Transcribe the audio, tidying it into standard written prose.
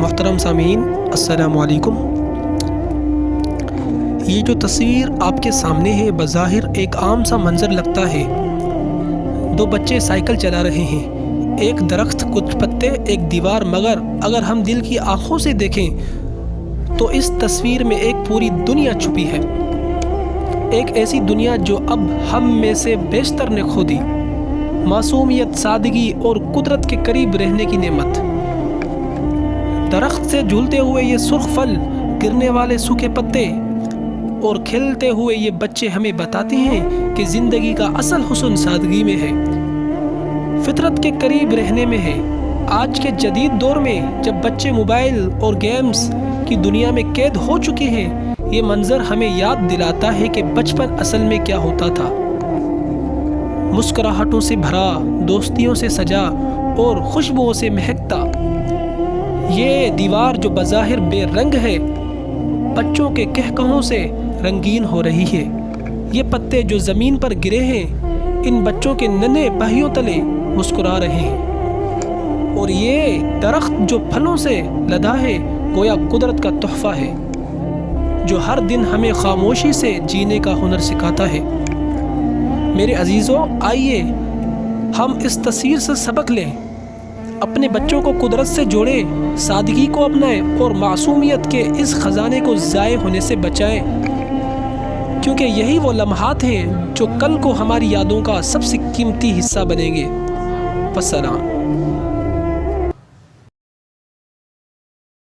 محترم سامعین، السلام علیکم۔ یہ جو تصویر آپ کے سامنے ہے بظاہر ایک عام سا منظر لگتا ہے۔ دو بچے سائیکل چلا رہے ہیں، ایک درخت، کچھ پتے، ایک دیوار، مگر اگر ہم دل کی آنکھوں سے دیکھیں تو اس تصویر میں ایک پوری دنیا چھپی ہے، ایک ایسی دنیا جو اب ہم میں سے بیشتر نے کھو دی۔ معصومیت، سادگی اور قدرت کے قریب رہنے کی نعمت۔ درخت سے جھولتے ہوئے یہ سرخ پھل، گرنے والے سوکھے پتے اور کھیلتے ہوئے یہ بچے ہمیں بتاتے ہیں کہ زندگی کا اصل حسن سادگی میں ہے، فطرت کے قریب رہنے میں ہے۔ آج کے جدید دور میں جب بچے موبائل اور گیمز کی دنیا میں قید ہو چکے ہیں، یہ منظر ہمیں یاد دلاتا ہے کہ بچپن اصل میں کیا ہوتا تھا۔ مسکراہٹوں سے بھرا، دوستیوں سے سجا اور خوشبوؤں سے مہکتا۔ یہ دیوار جو بظاہر بے رنگ ہے، بچوں کے کہکہوں سے رنگین ہو رہی ہے۔ یہ پتے جو زمین پر گرے ہیں، ان بچوں کے ننھے پہیوں تلے مسکرا رہے ہیں۔ اور یہ درخت جو پھلوں سے لدا ہے، گویا قدرت کا تحفہ ہے جو ہر دن ہمیں خاموشی سے جینے کا ہنر سکھاتا ہے۔ میرے عزیزوں، آئیے ہم اس تصویر سے سبق لیں، اپنے بچوں کو قدرت سے جوڑیں، سادگی کو اپنائیں اور معصومیت کے اس خزانے کو ضائع ہونے سے بچائیں، کیونکہ یہی وہ لمحات ہیں جو کل کو ہماری یادوں کا سب سے قیمتی حصہ بنیں گے۔ والسلام۔